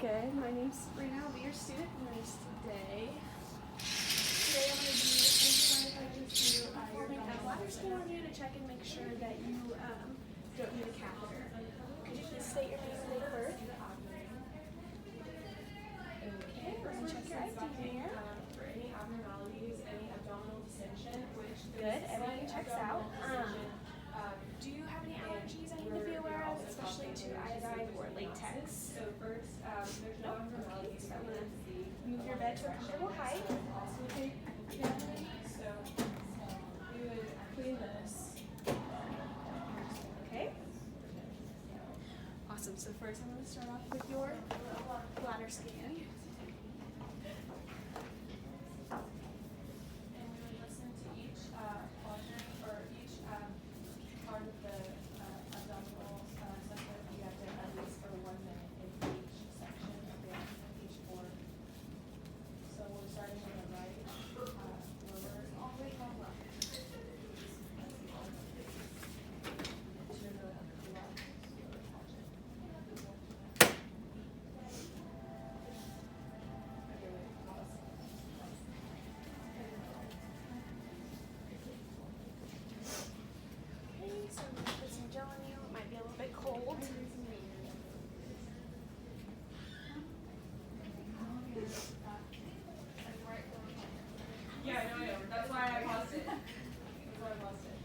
Good. My name's Sabrina. I'll be your student nurse today. Today I'm going to be performing a bladder scan on you to check and make sure that you don't need a catheter. Could you please state your name and date of birth? Okay, we're going to check your ID here. For any abnormalities, any abdominal distension, which Good. Everything checks out. Do you have any allergies I need to be aware of, especially to iodine or latex? So first, there's no abnormalities. So I'm going to move your bed to a comfortable height. Also take so we would clean this. Okay. Awesome. So first I'm going to start off with your bladder scan. And we would listen to each quadrant or each part of the abdominal section. You have to at least for 1 minute in each section of each board. So we're starting on the right, lower, all the way from left. Okay, so I'm going to put some gel on you. It might be a little bit cold. Yeah, I know. That's why I paused it.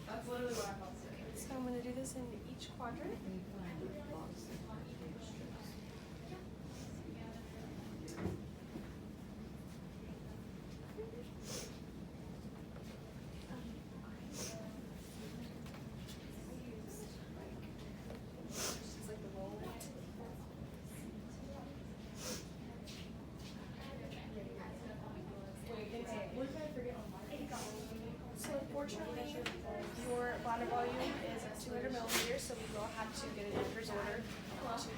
That's literally why I paused it. So I'm going to do this in each quadrant. So unfortunately, your bladder volume is 200 milliliters, so we will have to get a doctor's order to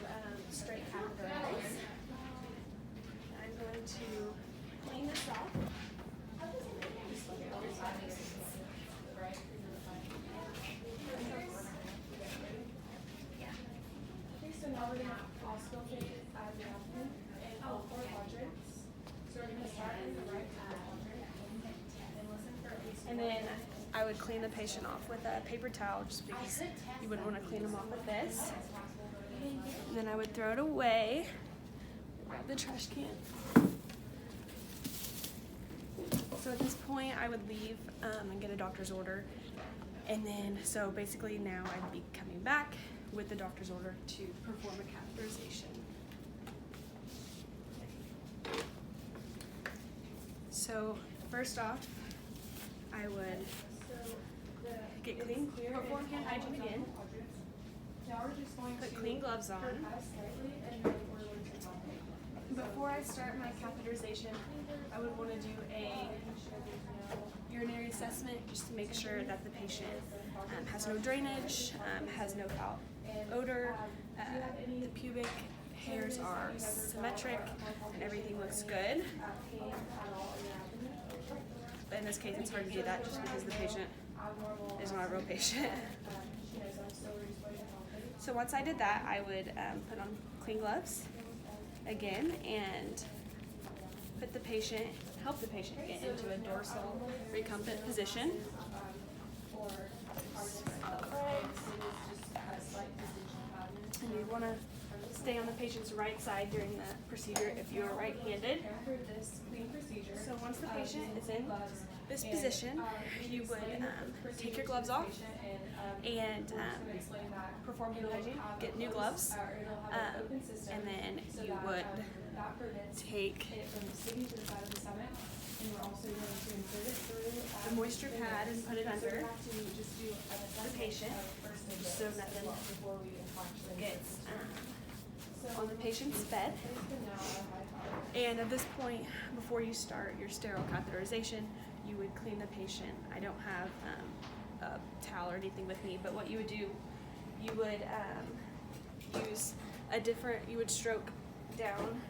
straight catheterize. I'm going to clean this off. Okay, so now we're going to auscultate the abdomen in all 4 quadrants. So we're going to start in the right quadrant and listen for at least And then I would clean the patient off with a paper towel, just because you wouldn't want to clean them off with this. And then I would throw it away, grab the trash can. So at this point, I would leave and get a doctor's order. And then, so basically now I'd be coming back with the doctor's order to perform a catheterization. So first off, I would get clean, perform hand hygiene again, now we're just going put to clean gloves on. press slightly and then we're going to top it. Before I start my catheterization, I would want to do a urinary assessment just to make sure that the patient has no drainage, has no foul odor, the pubic hairs are symmetric, and everything looks good. But in this case, it's hard to do that just because the patient is not a real patient. So once I did that, I would put on clean gloves again and put the patient, help the patient get into a dorsal recumbent position. And you want to stay on the patient's right side during the procedure if you are right-handed. So once the patient is in this position, you would take your gloves off and perform hand hygiene, get new gloves, and then you would take the moisture pad and put it under the patient so nothing gets on the patient's bed. And at this point, before you start your sterile catheterization, you would clean the patient. I don't have a towel or anything with me, but what you would do, you would use you would stroke down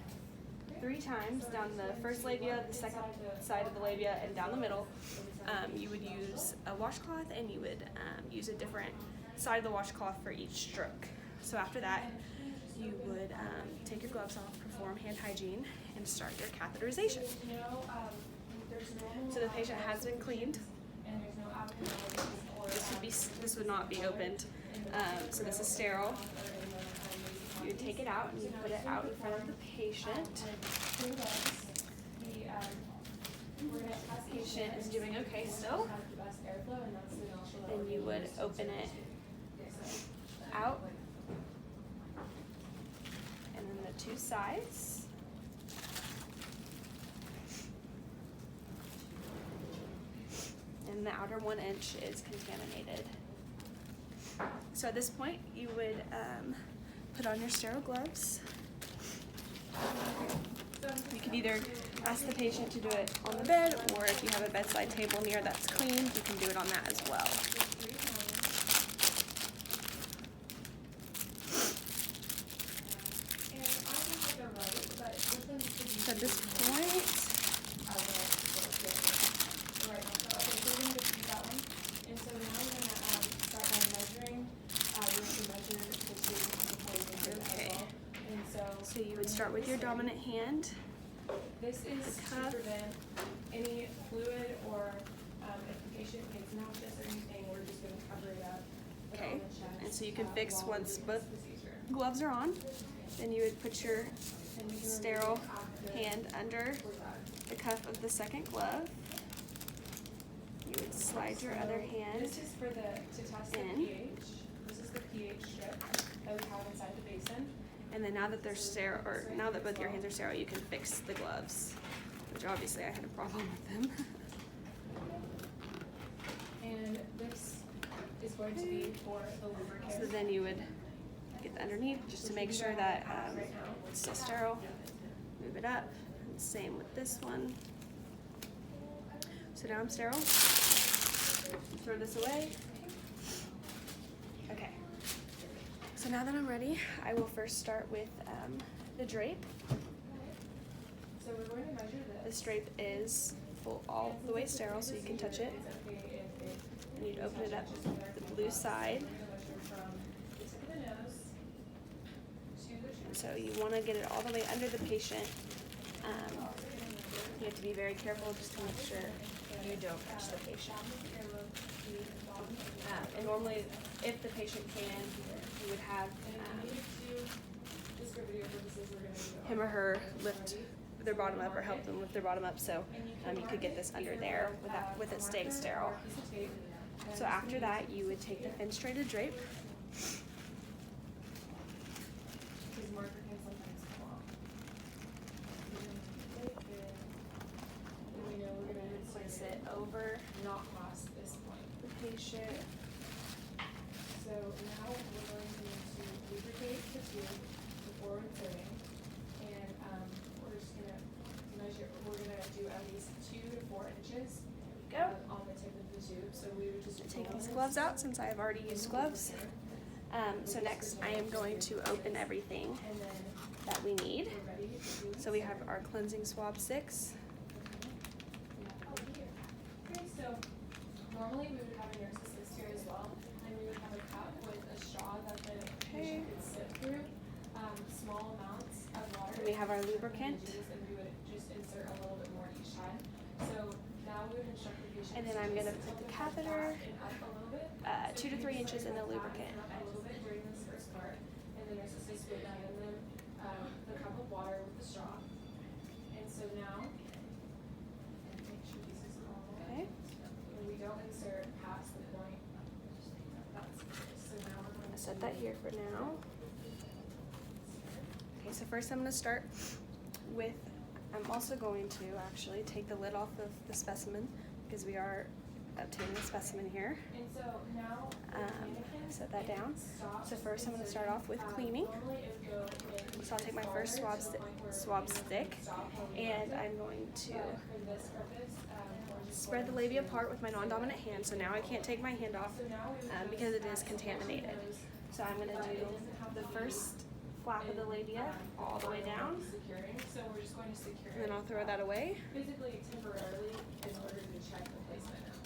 3 times, down the first labia, the second side of the labia, and down the middle. You would use a washcloth, and you would use a different side of the washcloth for each stroke. So after that, you would take your gloves off, perform hand hygiene, and start your catheterization. So the patient has been cleaned. This would not be opened. So this is sterile. You would take it out and you put it out in front of the patient. The patient is doing okay still. Then you would open it out, and then the two sides. And the outer 1 inch is contaminated. So at this point, you would put on your sterile gloves. You can either ask the patient to do it on the bed, or if you have a bedside table near that's clean, you can do it on that as well. So at this point, so you would start with your dominant hand. This is to prevent any fluid, or if the patient gets nauseous or anything, we're just going to cover it up. Okay, and so you can fix once both gloves are on. Then you would put your sterile hand under the cuff of the second glove. You would slide your other hand This is for to test the in. pH. This is the pH strip that we have inside the basin. And then now that they're sterile, or now that both your hands are sterile, you can fix the gloves, which obviously I had a problem with them. And this is going to be for the lubricant. So then you would get the underneath just to make sure that it's still sterile. Move it up. Same with this one. So now I'm sterile. Throw this away. Okay. So now that I'm ready, I will first start with the drape. So we're going to measure this. This drape is full all the way sterile, so you can touch it. And you'd open it up the blue side. So you want to get it all the way under the patient. You have to be very careful just to make sure you don't touch the patient. And normally, if the patient can, you would have him or her lift their bottom up or help them lift their bottom up, so you could get this under there with it staying sterile. So after that, you would take the thin straighted drape. Place it over, Not past this point. the patient. So now we're going to need to lubricate the tube before inserting, and we're just gonna measure. We're gonna do at least 2 to 4 inches on the tip of the tube. So we would just Take these gloves out since I have already used gloves. So next, I am going to open everything and then that we need. we're ready to do So we have our cleansing swab 6. Okay, so normally we would have a nurse assist here as well, and we would have a cup with a straw that the patient could sip through, small amounts of water. And we have our lubricant. And we would just insert a little bit more each time. So now we would instruct the patient. And then I'm going to put the catheter and up a little bit. 2 to 3 inches in the lubricant. A little bit during this first part, and the nurse assist would hand them the cup of water with the straw. And so now, make sure this is all. Okay. And we don't insert past the point. So now we're going to Set that here for now. Okay, so first I'm going to start with, I'm also going to actually take the lid off of the specimen because we are obtaining a specimen here. And so now Set that down. So first I'm going to start off with cleaning. So I'll take my first swab stick, and I'm going to spread the labia apart with my non-dominant hand. So now I can't take my hand off because it is contaminated. So I'm going to do the first flap of the labia all the way down, So we're just going to secure and then I'll throw that away. physically temporarily in order to check the placement out.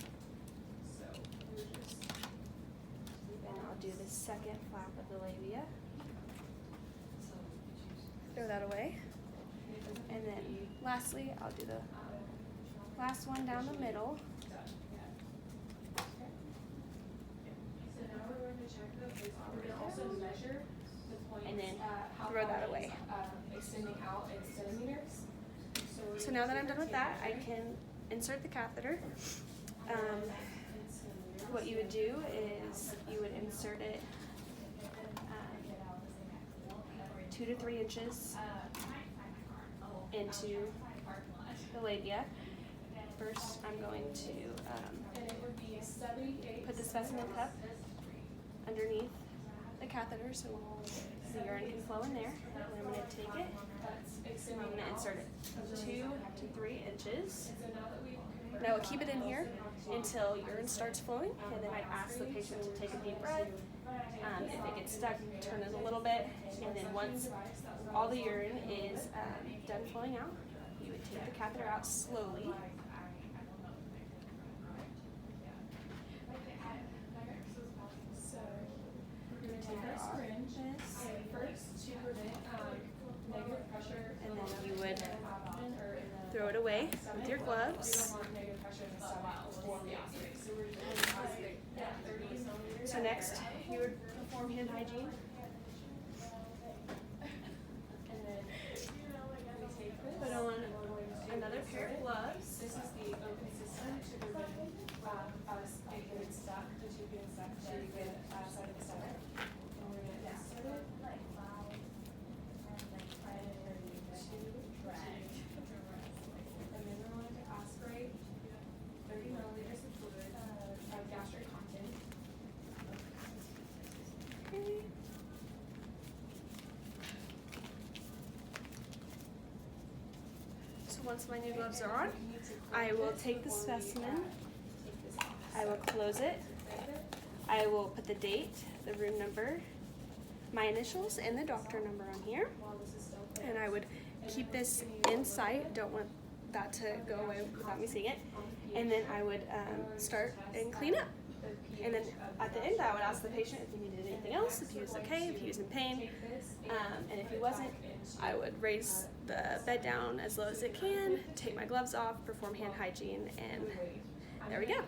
So we're just Then I'll do the second flap of the labia. throw that away. And then lastly, I'll do the last one down the middle. So now we're going to check the face. We're going to also measure the points. And then how throw far that it's, away. Extending out in centimeters. So now that I'm done with that, I can insert the catheter. What you would do is you would insert it 2 to 3 inches into the labia. First, I'm going to put the specimen cup underneath the catheter so the urine can flow in there. And I'm going to take it and I'm going to insert it 2 to 3 inches. Now we'll keep it in here until urine starts flowing, and then I'd ask the patient to take a deep breath. If it gets stuck, turn it a little bit, and then once all the urine is done flowing out, you would take the catheter out slowly. So we're going to take our syringe first to prevent negative pressure, And then you would throw it away with your gloves. So next, you would perform hand hygiene. And then we take this. Put on another pair of gloves. This is the open system to prevent us getting stuck, the tube getting stuck to the side of the stomach. And we're going to insert it. And then we're going to aspirate 30 milliliters of fluid of gastric content. Okay. So once my new gloves are on, I will take the specimen, I will close it, I will put the date, the room number, my initials, and the doctor number on here, and I would keep this in sight, don't want that to go away without me seeing it, and then I would start and clean up. And then at the end, I would ask the patient if he needed anything else, if he was okay, if he was in pain, and if he wasn't, I would raise the bed down as low as it can, take my gloves off, perform hand hygiene, and there we go.